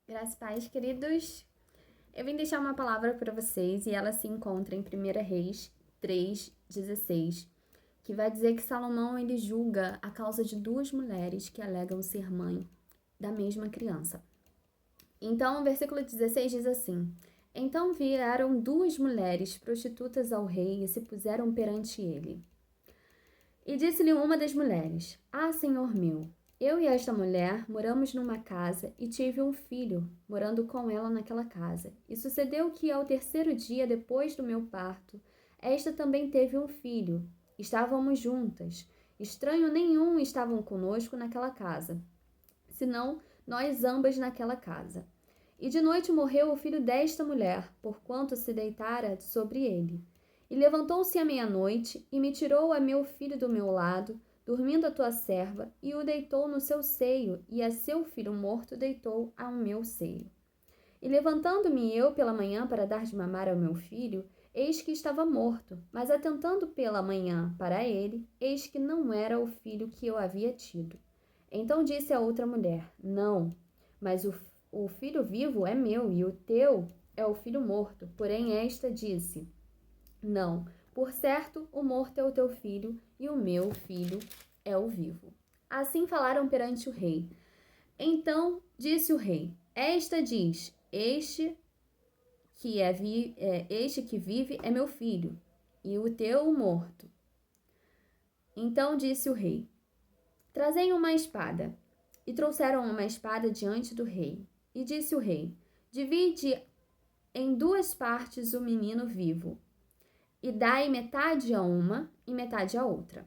Graças e paz, queridos. Eu vim deixar uma palavra para vocês e ela se encontra em 1 Reis 3:16, que vai dizer que Salomão ele julga a causa de duas mulheres que alegam ser mãe da mesma criança. Então, o versículo 16 diz assim: Então vieram duas mulheres prostitutas ao rei e se puseram perante ele. E disse-lhe uma das mulheres: Ah, senhor meu, eu e esta mulher moramos numa casa e tive um filho, morando com ela naquela casa. E sucedeu que, ao terceiro dia depois do meu parto, esta também teve um filho. Estávamos juntas. Estranho nenhum estavam conosco naquela casa, senão nós ambas naquela casa. E de noite morreu o filho desta mulher, porquanto se deitara sobre ele. E levantou-se à meia-noite, e me tirou a meu filho do meu lado, dormindo a tua serva, e o deitou no seu seio, e a seu filho morto deitou ao meu seio. E levantando-me eu pela manhã para dar de mamar ao meu filho, eis que estava morto, mas atentando pela manhã para ele, eis que não era o filho que eu havia tido. Então disse a outra mulher: Não, mas o filho vivo é meu, e o teu é o filho morto. Porém esta disse: Não, por certo, o morto é o teu filho, e o meu filho é o vivo. Assim falaram perante o rei. Então disse o rei: Esta diz: Este que vive é meu filho, e o teu morto. Então disse o rei: Trazei uma espada. E trouxeram uma espada diante do rei. E disse o rei: Divide em duas partes o menino vivo, e dai metade a uma e metade a outra.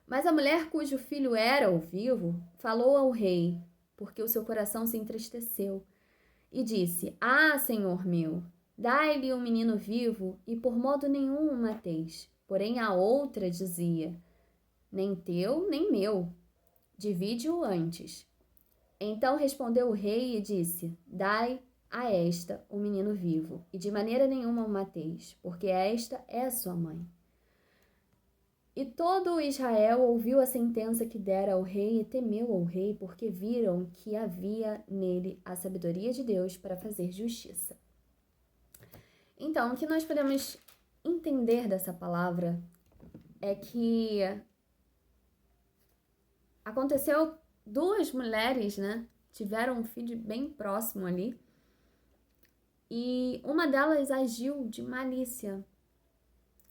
Mas a mulher cujo filho era o vivo falou ao rei, porque o seu coração se entristeceu, e disse: Ah, senhor meu, dai-lhe o menino vivo, e por modo nenhum o mateis. Porém a outra dizia: Nem teu, nem meu, divide-o antes. Então respondeu o rei e disse: Dai a esta o menino vivo, e de maneira nenhuma o mateis, porque esta é a sua mãe. E todo Israel ouviu a sentença que dera ao rei e temeu ao rei, porque viram que havia nele a sabedoria de Deus para fazer justiça. Então, o que nós podemos entender dessa palavra é que aconteceu duas mulheres, né? Tiveram um filho bem próximo ali. E uma delas agiu de malícia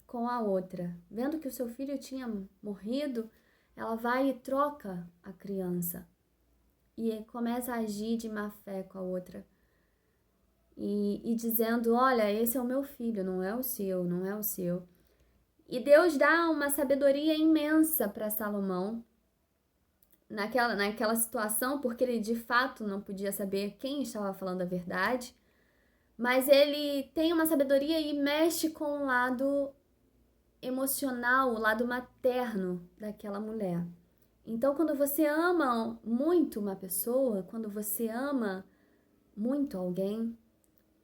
com a outra. Vendo que o seu filho tinha morrido, ela vai e troca a criança. E começa a agir de má fé com a outra. E dizendo: Olha, esse é o meu filho, não é o seu, não é o seu. E Deus dá uma sabedoria imensa para Salomão naquela situação, porque ele de fato não podia saber quem estava falando a verdade. Mas ele tem uma sabedoria e mexe com o lado emocional, o lado materno daquela mulher. Então, quando você ama muito uma pessoa, quando você ama muito alguém,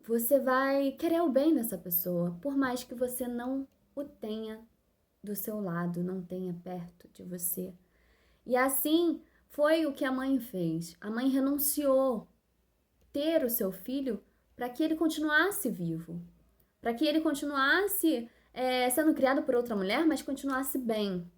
você vai querer o bem dessa pessoa, por mais que você não o tenha do seu lado, não tenha perto de você. E assim foi o que a mãe fez. A mãe renunciou ter o seu filho para que ele continuasse vivo, para que ele continuasse sendo criado por outra mulher, mas continuasse bem.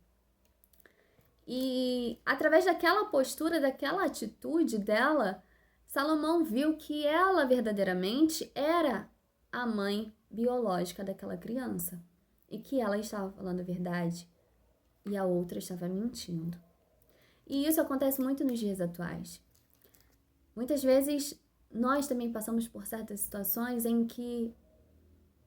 E através daquela postura, daquela atitude dela, Salomão viu que ela verdadeiramente era a mãe biológica daquela criança e que ela estava falando a verdade e a outra estava mentindo. E isso acontece muito nos dias atuais. Muitas vezes nós também passamos por certas situações em que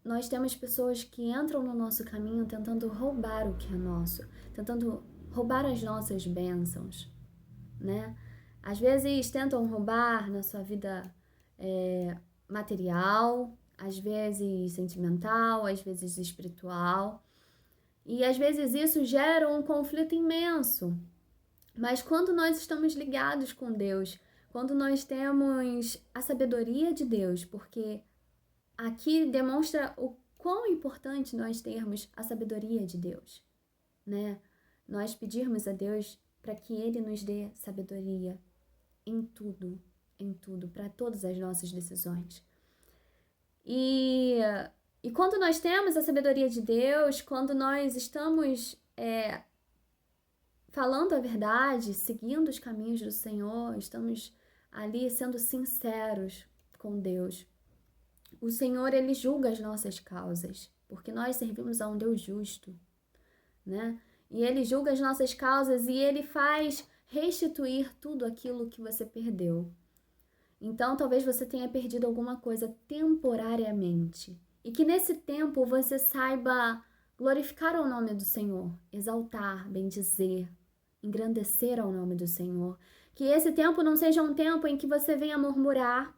nós temos pessoas que entram no nosso caminho tentando roubar o que é nosso, tentando roubar as nossas bênçãos, né? Às vezes tentam roubar na sua vida material, às vezes sentimental, às vezes espiritual. E às vezes isso gera um conflito imenso. Mas quando nós estamos ligados com Deus, quando nós temos a sabedoria de Deus, porque aqui demonstra o quão importante nós termos a sabedoria de Deus, né? Nós pedirmos a Deus para que Ele nos dê sabedoria em tudo, em tudo, para todas as nossas decisões. E quando nós temos a sabedoria de Deus, quando nós estamos falando a verdade, seguindo os caminhos do Senhor, estamos ali sendo sinceros com Deus, o Senhor, Ele julga as nossas causas, porque nós servimos a um Deus justo, né? E Ele julga as nossas causas e Ele faz restituir tudo aquilo que você perdeu. Então, talvez você tenha perdido alguma coisa temporariamente. E que nesse tempo você saiba glorificar o nome do Senhor, exaltar, bendizer, engrandecer ao nome do Senhor. Que esse tempo não seja um tempo em que você venha murmurar,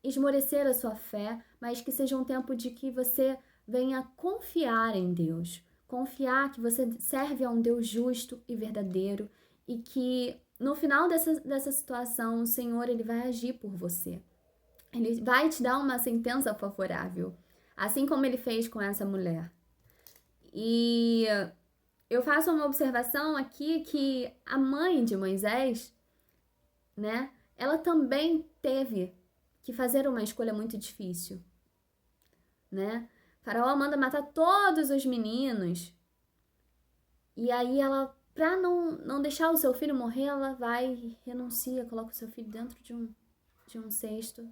esmorecer a sua fé, mas que seja um tempo de que você venha confiar em Deus. Confiar que você serve a um Deus justo e verdadeiro e que no final dessa situação, o Senhor, Ele vai agir por você. Ele vai te dar uma sentença favorável, assim como Ele fez com essa mulher. E eu faço uma observação aqui que a mãe de Moisés, né, ela também teve que fazer uma escolha muito difícil, né? Faraó manda matar todos os meninos e aí ela, pra não deixar o seu filho morrer, ela vai e renuncia, coloca o seu filho dentro de um cesto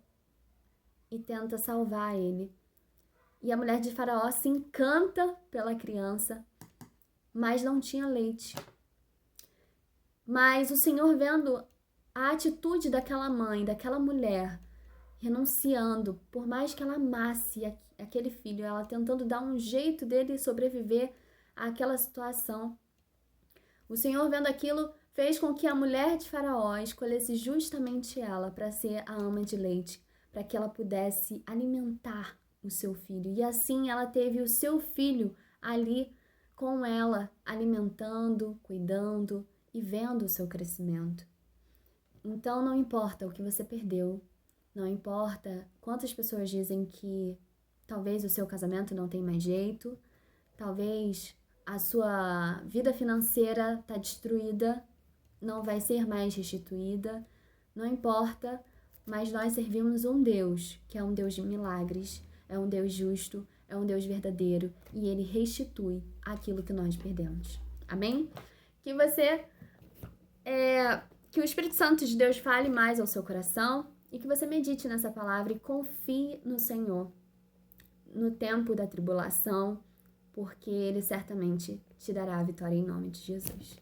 e tenta salvar ele. E a mulher de Faraó se encanta pela criança, mas não tinha leite. Mas o Senhor, vendo a atitude daquela mãe, daquela mulher, renunciando, por mais que ela amasse aquele filho, ela tentando dar um jeito dele sobreviver àquela situação. O Senhor, vendo aquilo, fez com que a mulher de Faraó escolhesse justamente ela para ser a ama de leite, para que ela pudesse alimentar o seu filho. E assim ela teve o seu filho ali com ela, alimentando, cuidando e vendo o seu crescimento. Então não importa o que você perdeu, não importa quantas pessoas dizem que talvez o seu casamento não tem mais jeito, talvez a sua vida financeira está destruída, não vai ser mais restituída, não importa, mas nós servimos um Deus que é um Deus de milagres, é um Deus justo, é um Deus verdadeiro e Ele restitui aquilo que nós perdemos. Amém? Que você, que o Espírito Santo de Deus fale mais ao seu coração e que você medite nessa palavra e confie no Senhor no tempo da tribulação, porque Ele certamente te dará a vitória em nome de Jesus.